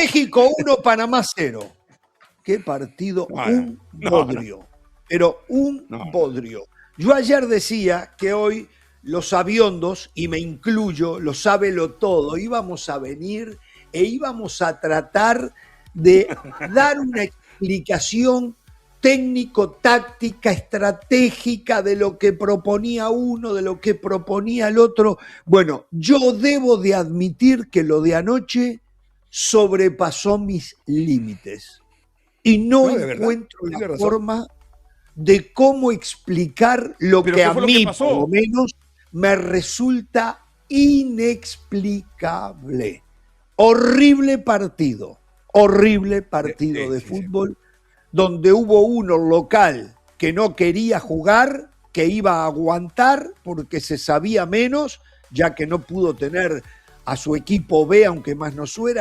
México 1, Panamá 0. Qué partido, un bodrio. Pero un bodrio. Yo ayer decía que hoy los aviondos, y me incluyo, lo sábelo todo, íbamos a venir e íbamos a tratar de dar una explicación técnico-táctica, estratégica de lo que proponía uno, de lo que proponía el otro. Bueno, yo debo de admitir que lo de anoche sobrepasó mis límites y no encuentro la forma de cómo explicar lo que a mí, por lo menos, me resulta inexplicable. Horrible partido de fútbol, donde hubo uno local que no quería jugar, que iba a aguantar porque se sabía menos, ya que no pudo tener a su equipo B, aunque más no fue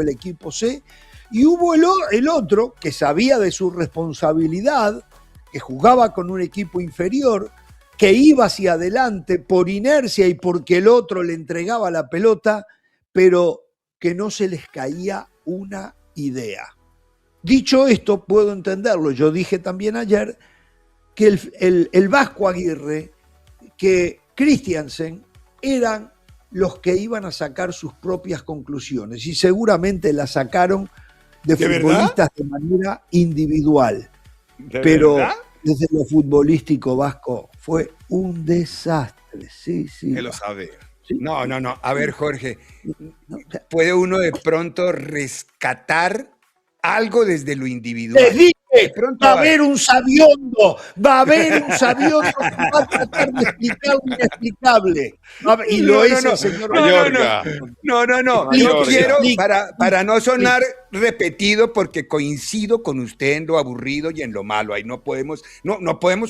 el equipo C, y hubo el otro que sabía de su responsabilidad, que jugaba con un equipo inferior, que iba hacia adelante por inercia y porque el otro le entregaba la pelota, pero que no se les caía una idea. Dicho esto, puedo entenderlo. Yo dije también ayer que el Vasco Aguirre, que Christiansen eran los que iban a sacar sus propias conclusiones y seguramente las sacaron de futbolistas de manera individual. Pero desde lo futbolístico, Vasco, fue un desastre. Sí. Que lo sabe. No. A ver, Jorge, ¿puede uno de pronto rescatar algo desde lo individual? Te dije, va a haber un sabiondo que va a tratar de explicar lo inexplicable. Y lo es el señor Mayorga. No. Yo quiero, para no sonar repetido, porque coincido con usted en lo aburrido y en lo malo. Ahí no podemos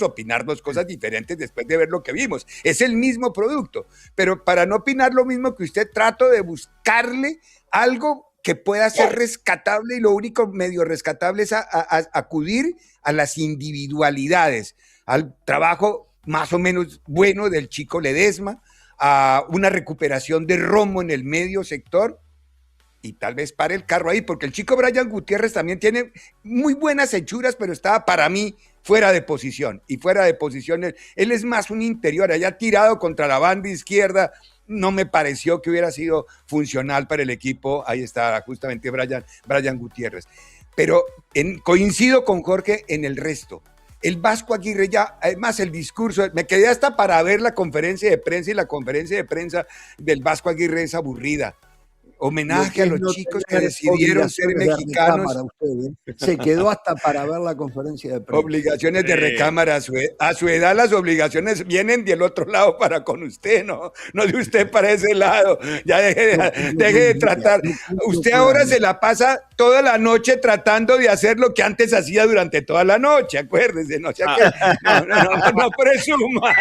opinar dos cosas diferentes después de ver lo que vimos. Es el mismo producto. Pero para no opinar lo mismo que usted, trato de buscarle algo que pueda ser rescatable, y lo único medio rescatable es acudir a las individualidades, al trabajo más o menos bueno del chico Ledesma, a una recuperación de Romo en el medio sector, y tal vez pare el carro ahí, porque el chico Brian Gutiérrez también tiene muy buenas hechuras, pero estaba para mí fuera de posición, él es más un interior, allá tirado contra la banda izquierda. No me pareció que hubiera sido funcional para el equipo. Ahí está justamente Brian Gutiérrez. Pero coincido con Jorge en el resto. El Vasco Aguirre ya, además el discurso, me quedé hasta para ver la conferencia de prensa, y la conferencia de prensa del Vasco Aguirre es aburrida. Homenaje a los chicos que decidieron ser mexicanos. Se quedó hasta para ver la conferencia de prensa. Obligaciones de recámara. A su edad las obligaciones vienen del otro lado para con usted, no de usted para ese lado. Ya deje de tratar. Usted ahora se la pasa toda la noche tratando de hacer lo que antes hacía durante toda la noche, acuérdese. No presuma.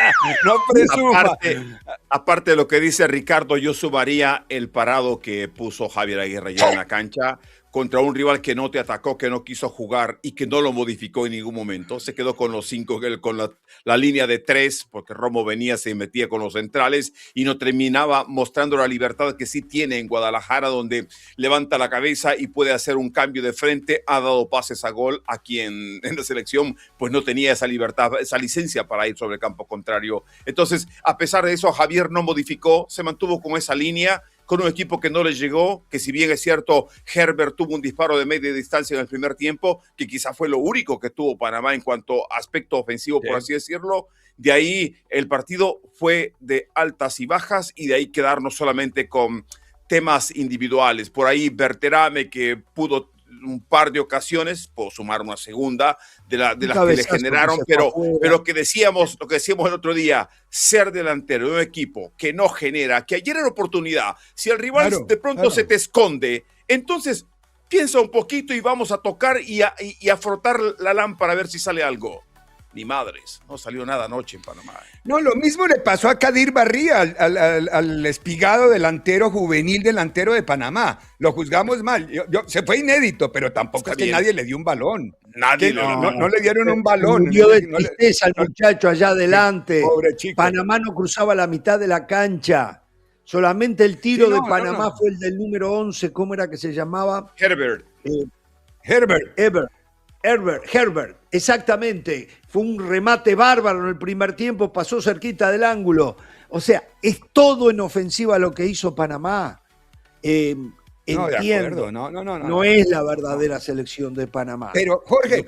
Aparte de lo que dice Ricardo, yo sumaría el parado que puso Javier Aguirre ya en la cancha contra un rival que no te atacó, que no quiso jugar y que no lo modificó en ningún momento. Se quedó con los 5, con la línea de 3, porque Romo venía, se metía con los centrales y no terminaba mostrando la libertad que sí tiene en Guadalajara, donde levanta la cabeza y puede hacer un cambio de frente. Ha dado pases a gol a quien en la selección pues no tenía esa libertad, esa licencia para ir sobre el campo contrario. Entonces, a pesar de eso, Javier no modificó, se mantuvo con esa línea, con un equipo que no les llegó, que si bien es cierto, Herbert tuvo un disparo de media distancia en el primer tiempo, que quizá fue lo único que tuvo Panamá en cuanto a aspecto ofensivo, por así decirlo. De ahí el partido fue de altas y bajas, y de ahí quedarnos solamente con temas individuales. Por ahí Berterame, que pudo un par de ocasiones, puedo sumar una segunda de las que le generaron, pero lo que decíamos el otro día, ser delantero de un equipo que no genera, que ayer era oportunidad, si el rival de pronto se te esconde, entonces piensa un poquito y vamos a tocar y a frotar la lámpara a ver si sale algo. Ni madres, no salió nada anoche en Panamá. No, lo mismo le pasó a Kadir Barría, al espigado delantero, juvenil delantero de Panamá. Lo juzgamos mal. Se fue inédito, pero tampoco es que nadie le dio un balón. No le dieron un balón. Murió de tristeza el muchacho allá adelante. Pobre chico. Panamá no cruzaba la mitad de la cancha. Solamente el tiro de Panamá fue el del número 11, ¿cómo era que se llamaba? Herbert. Herbert, exactamente. Fue un remate bárbaro en el primer tiempo, pasó cerquita del ángulo. O sea, es todo en ofensiva lo que hizo Panamá. Entiendo, no es la verdadera selección de Panamá. Pero Jorge,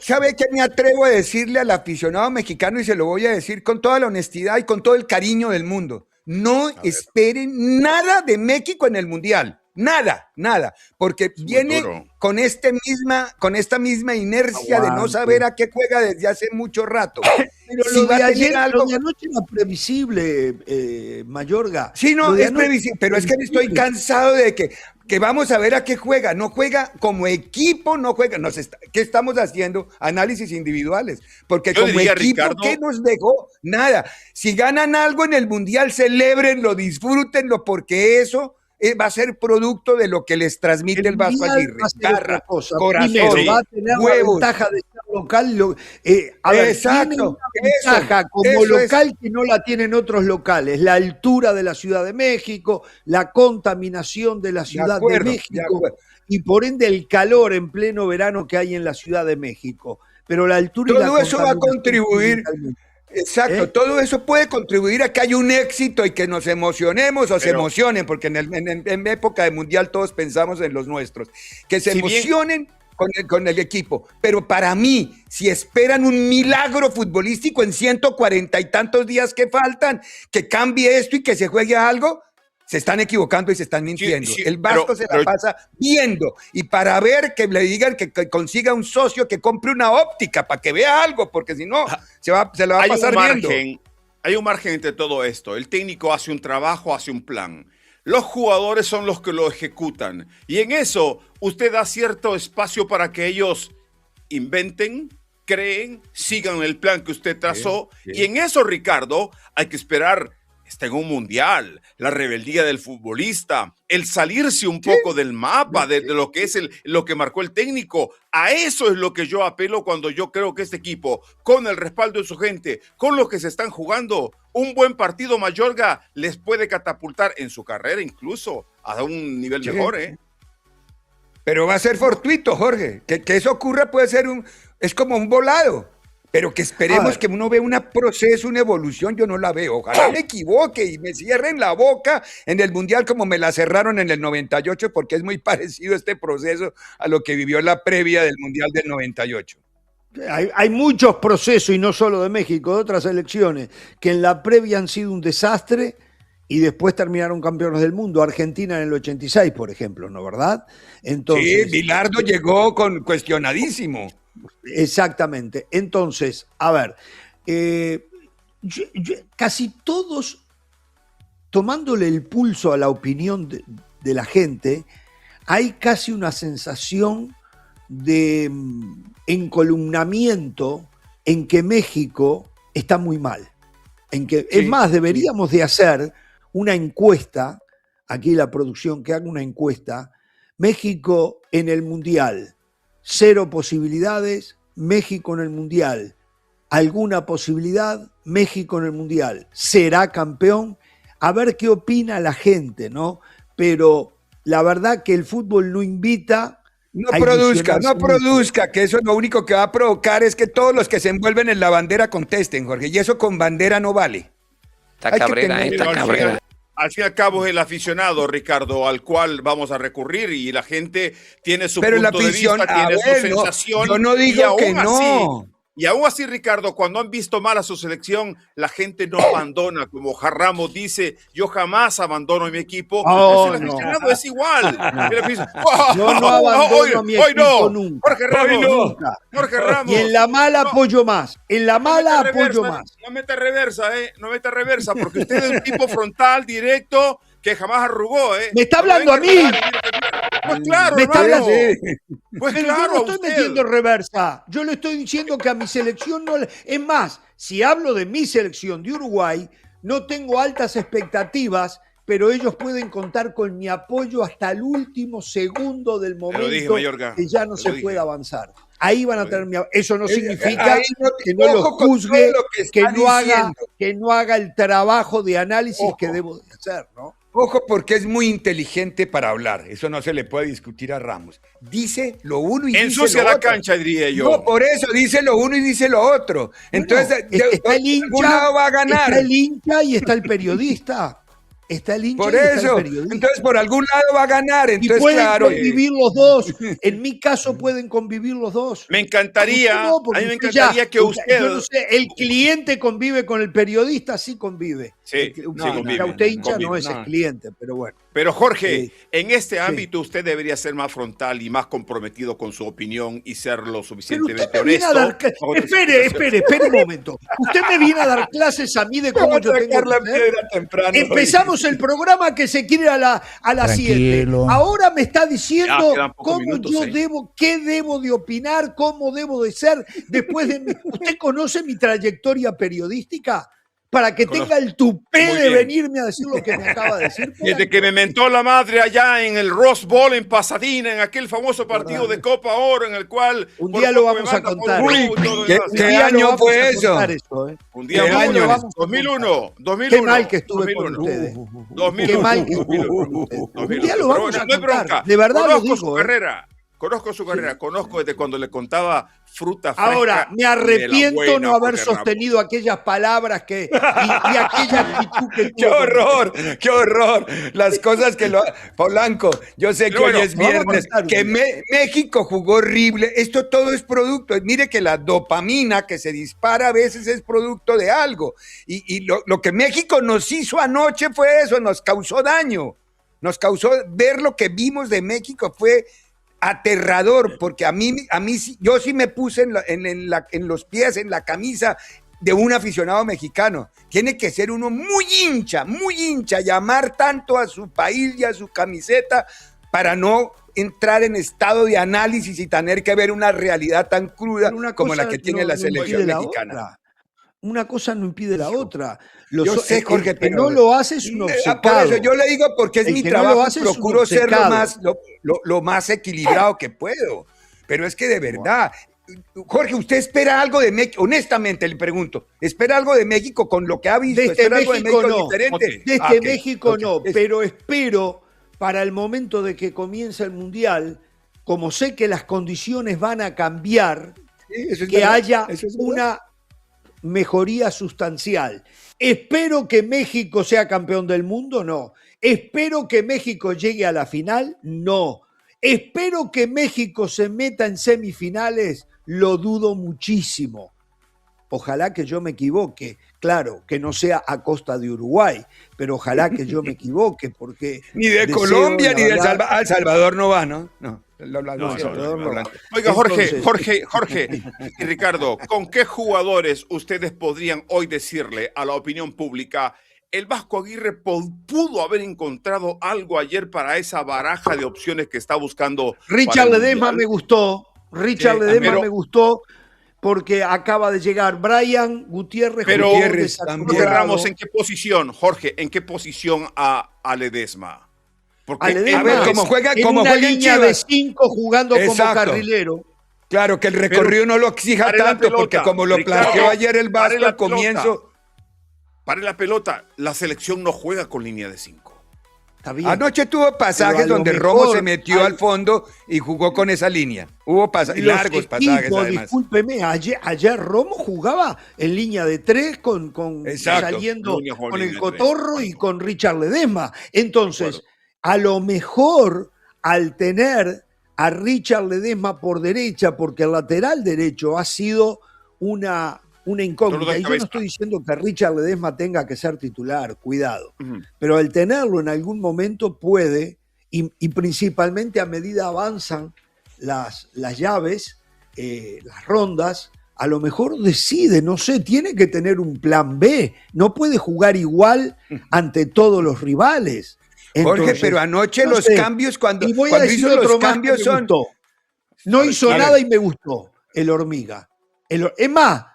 ¿sabe qué me atrevo a decirle al aficionado mexicano y se lo voy a decir con toda la honestidad y con todo el cariño del mundo? No esperen nada de México en el Mundial. Nada, porque viene con esta misma inercia de no saber a qué juega desde hace mucho rato. Pero lo de anoche era previsible, Mayorga. Sí, es previsible, pero es que estoy cansado de que vamos a ver a qué juega. No juega como equipo, no juega. ¿Qué estamos haciendo? Análisis individuales. Porque como equipo, Ricardo, ¿qué nos dejó? Nada. Si ganan algo en el Mundial, celébrenlo, disfrútenlo, porque eso va a ser producto de lo que les transmite el Vasco Aguirre. Garra, corazón, va a tener huevos. La ventaja de ser local. Exacto. Ventaja como local que no la tienen otros locales. La altura de la Ciudad de México, la contaminación de la Ciudad de México y por ende el calor en pleno verano que hay en la Ciudad de México. Pero la altura y todo eso va a contribuir. Exacto, todo eso puede contribuir a que haya un éxito y que nos emocionemos o se emocionen, porque en época de Mundial todos pensamos en los nuestros, que se emocionen con el equipo. Pero para mí, si esperan un milagro futbolístico en 140 y tantos días que faltan, que cambie esto y que se juegue algo, se están equivocando y se están mintiendo. El Vasco se la pasa viendo y para ver que le digan que consiga un socio que compre una óptica para que vea algo, porque si no, se la va a pasar viendo. Hay un margen entre todo esto. El técnico hace un trabajo, hace un plan. Los jugadores son los que lo ejecutan. Y en eso usted da cierto espacio para que ellos inventen, creen, sigan el plan que usted trazó. Y en eso, Ricardo, hay que esperar. Está en un mundial, la rebeldía del futbolista, el salirse un poco del mapa de lo que es lo que marcó el técnico. A eso es lo que yo apelo cuando yo creo que este equipo, con el respaldo de su gente, con los que se están jugando, un buen partido, Mayorga, les puede catapultar en su carrera incluso a un nivel mejor, ¿eh? Pero va a ser fortuito, Jorge. Que eso ocurra puede ser es como un volado. Pero que esperemos que uno vea un proceso, una evolución, yo no la veo. Ojalá me equivoque y me cierren la boca en el Mundial como me la cerraron en el 98, porque es muy parecido este proceso a lo que vivió la previa del Mundial del 98. Hay muchos procesos, y no solo de México, de otras selecciones, que en la previa han sido un desastre y después terminaron campeones del mundo. Argentina en el 86, por ejemplo, ¿no, verdad? Entonces, sí, Bilardo llegó cuestionadísimo. Exactamente. Entonces, a ver, casi todos, tomándole el pulso a la opinión de la gente, hay casi una sensación de encolumnamiento en que México está muy mal. Es más, deberíamos de hacer una encuesta, aquí la producción que haga una encuesta, México en el Mundial. 0 posibilidades, México en el Mundial. ¿Alguna posibilidad? México en el Mundial. ¿Será campeón? A ver qué opina la gente, ¿no? Pero la verdad que el fútbol no invita. No produzca, que eso lo único que va a provocar es que todos los que se envuelven en la bandera contesten, Jorge, y eso con bandera no vale. Está cabrera. Al fin y al cabo es el aficionado, Ricardo, al cual vamos a recurrir y la gente tiene su punto de vista, tiene su sensación. Yo no digo que no. Y aún así, Ricardo, cuando han visto mal a su selección, la gente no abandona, como Ramos dice, yo jamás abandono mi equipo. El aficionado es igual. Yo no abandono mi equipo nunca. Jorge Ramos. Y en la mala apoyo más. En la mala apoyo más. No mete reversa, No mete reversa, porque usted es un tipo frontal, directo, que jamás arrugó, Me está hablando a mí. Pues claro, me está hablando. Pues pero claro, yo no estoy metiendo reversa. Yo le estoy diciendo que a mi selección no le... Es más, si hablo de mi selección de Uruguay, no tengo altas expectativas, pero ellos pueden contar con mi apoyo hasta el último segundo del momento que ya no se puede avanzar. Ahí van a tener mi... Eso no significa que no lo juzgue, que no haga el trabajo de análisis que debo de hacer, ¿no? Ojo, porque es muy inteligente para hablar. Eso no se le puede discutir a Ramos. Dice lo uno y dice lo otro. Ensucia la cancha, diría yo. No, por eso dice lo uno y dice lo otro. Entonces, está el hincha, algún lado va a ganar. Está el hincha y está el periodista. Está el hincha por y está eso, el periodista. Entonces por algún lado va a ganar. Entonces, y pueden claro, convivir los dos. En mi caso pueden convivir los dos. Me encantaría, no, a mí me encantaría que usted... Yo no sé, el cliente convive con el periodista, sí convive. Sí, convive. Usted hincha no es el cliente, pero bueno. Pero Jorge, en este ámbito usted debería ser más frontal y más comprometido con su opinión y ser lo suficientemente honesto. Espere un momento. Usted me viene a dar clases a mí de cómo yo tengo que ser. Empezamos el programa que se quiere a las 7. Ahora me está diciendo qué debo de opinar, cómo debo de ser después de ¿Usted conoce mi trayectoria periodística? Para que tenga el tupé de venirme a decir lo que me acaba de decir. Desde que me mentó la madre allá en el Rose Bowl en Pasadena, en aquel famoso partido de Copa Oro en el cual... Un día lo vamos a contar. ¿Qué año fue eso? Un día vamos 2001. Qué mal que estuve con ustedes. 2001. Qué mal que estuve con ustedes. Un día lo vamos a contar. De verdad lo digo. Conozco su carrera, conozco desde cuando le contaba fruta fresca. Ahora, me arrepento no haber sostenido aquellas palabras y aquella actitud que tuvo. ¡Qué horror! Las cosas que Polanco, yo sé que hoy es viernes, que México jugó horrible. Esto todo es producto. Mire que la dopamina que se dispara a veces es producto de algo. Y lo que México nos hizo anoche fue eso, nos causó daño. Nos causó ver lo que vimos de México fue... aterrador, porque a mí yo sí me puse en los pies, en la camisa de un aficionado mexicano. Tiene que ser uno muy hincha, llamar tanto a su país y a su camiseta para no entrar en estado de análisis y tener que ver una realidad tan cruda como la que tiene la selección mexicana. Una cosa no impide la otra. Yo sé, Jorge, que no lo hace es un obcecado. Por eso yo le digo, porque es mi trabajo, procuro ser lo más equilibrado que puedo. Pero es que de verdad, Jorge, ¿usted espera algo de México? Honestamente le pregunto, ¿espera algo de México con lo que ha visto? ¿Espera algo de México México no? diferente? Desde México no, pero espero para el momento de que comience el Mundial, como sé que las condiciones van a cambiar, que haya una mejoría sustancial. ¿Espero que México sea campeón del mundo? No. ¿Espero que México llegue a la final? No. ¿Espero que México se meta en semifinales? Lo dudo muchísimo. Ojalá que yo me equivoque. Claro, que no sea a costa de Uruguay, pero ojalá que yo me equivoque porque... Ni de Colombia ni de El Salvador no va, ¿no? No. Oiga, Jorge y Ricardo, ¿con qué jugadores ustedes podrían hoy decirle a la opinión pública el Vasco Aguirre pudo haber encontrado algo ayer para esa baraja de opciones que está buscando? Richard Ledesma me gustó. Me gustó porque acaba de llegar Brian Gutiérrez. Pero Ramos, ¿en qué posición, Jorge? ¿En qué posición a Ledesma? Porque a ver, como juega en línea de 5 jugando como carrilero. Claro, que el recorrido no lo exija tanto, porque como lo planteó ayer el Vasco al comienzo. Pare la pelota, la selección no juega con línea de 5. Anoche tuvo pasajes donde Romo se metió al fondo y jugó con esa línea. Hubo largos pasajes además. Discúlpeme, ayer Romo jugaba en línea de 3 saliendo con el Cotorro y con Richard Ledesma. Entonces... A lo mejor al tener a Richard Ledesma por derecha, porque el lateral derecho ha sido una incógnita. Y yo no estoy diciendo que Richard Ledesma tenga que ser titular, cuidado. Pero al tenerlo en algún momento puede, y principalmente a medida avanzan las llaves, las rondas, a lo mejor decide, no sé, tiene que tener un plan B. No puede jugar igual ante todos los rivales. Jorge, pero anoche los cambios, cuando hizo los cambios son... No hizo nada y me gustó el Hormiga. Es más,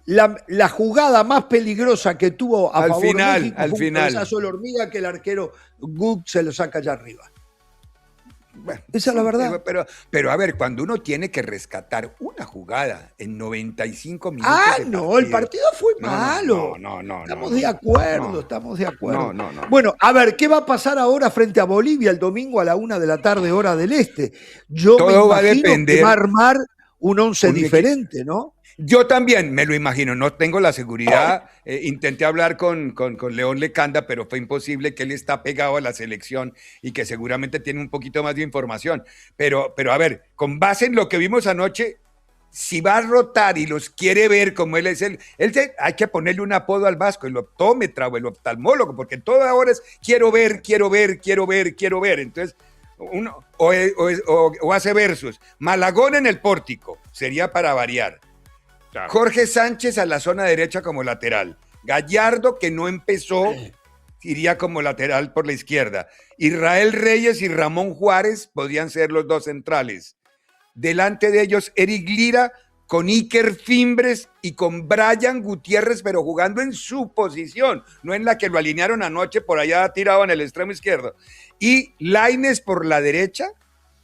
la jugada más peligrosa que tuvo a favor de México fue un cabezazo del Hormiga que el arquero Gug se lo saca allá arriba. Bueno, esa es la verdad. Pero a ver, cuando uno tiene que rescatar una jugada en 95 minutos. El partido fue malo. Estamos de acuerdo. No. Bueno, a ver, ¿qué va a pasar ahora frente a Bolivia el domingo a la 1 de la tarde, hora del este? Yo Todo me imagino va a depender, que va a armar un 11 diferente, ¿no? Yo también me lo imagino, no tengo la seguridad. Intenté hablar con León Lecanda, pero fue imposible, que él está pegado a la selección y que seguramente tiene un poquito más de información. Pero a ver, con base en lo que vimos anoche, si va a rotar y los quiere ver como él es hay que ponerle un apodo al Vasco, el optómetra o el oftalmólogo, porque todo ahora es quiero ver. Entonces, uno o hace versus. Malagón en el pórtico, sería para variar. Claro. Jorge Sánchez a la zona derecha como lateral. Gallardo, que no empezó, iría como lateral por la izquierda. Israel Reyes y Ramón Juárez podrían ser los dos centrales. Delante de ellos, Eric Lira con Iker Fimbres y con Brian Gutiérrez, pero jugando en su posición, no en la que lo alinearon anoche por allá tirado en el extremo izquierdo. Y Lainez por la derecha,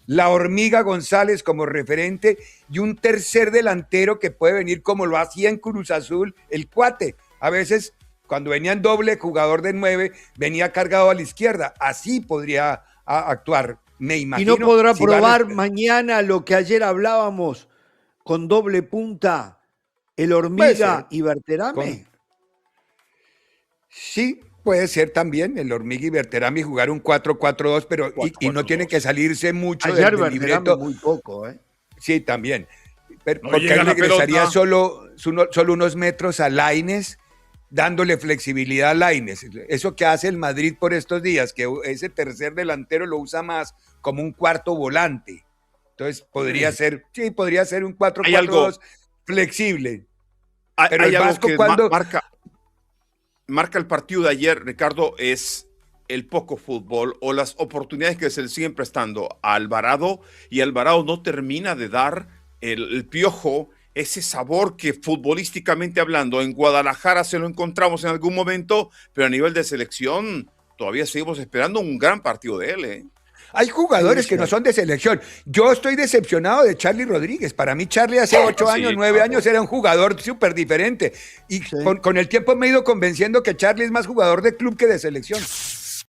la Hormiga González como referente y un tercer delantero que puede venir como lo hacía en Cruz Azul, el Cuate. A veces, cuando venía en doble jugador de 9, venía cargado a la izquierda. Así podría actuar, me imagino. ¿Y no podrá probar mañana lo que ayer hablábamos con doble punta, el Hormiga y Berterame? Sí. Puede ser también el Hormiga y Berterame jugar un 4-4-2, pero y no tiene que salirse mucho del libreto. Muy poco, ¿eh? Sí, también. Porque él regresaría solo unos metros a Lainez, dándole flexibilidad a Lainez. Eso que hace el Madrid por estos días, que ese tercer delantero lo usa más como un cuarto volante. Entonces podría ser un 4-4-2 flexible. Pero el Vasco cuando marca el partido de ayer, Ricardo, es el poco fútbol o las oportunidades que se le siguen prestando a Alvarado, y Alvarado no termina de dar el Piojo ese sabor que futbolísticamente hablando en Guadalajara se lo encontramos en algún momento, pero a nivel de selección todavía seguimos esperando un gran partido de él, ¿eh? Hay jugadores que no son de selección. Yo estoy decepcionado de Charly Rodríguez. Para mí Charly hace 8 años, 9 años era un jugador súper diferente. Y con el tiempo me he ido convenciendo que Charly es más jugador de club que de selección.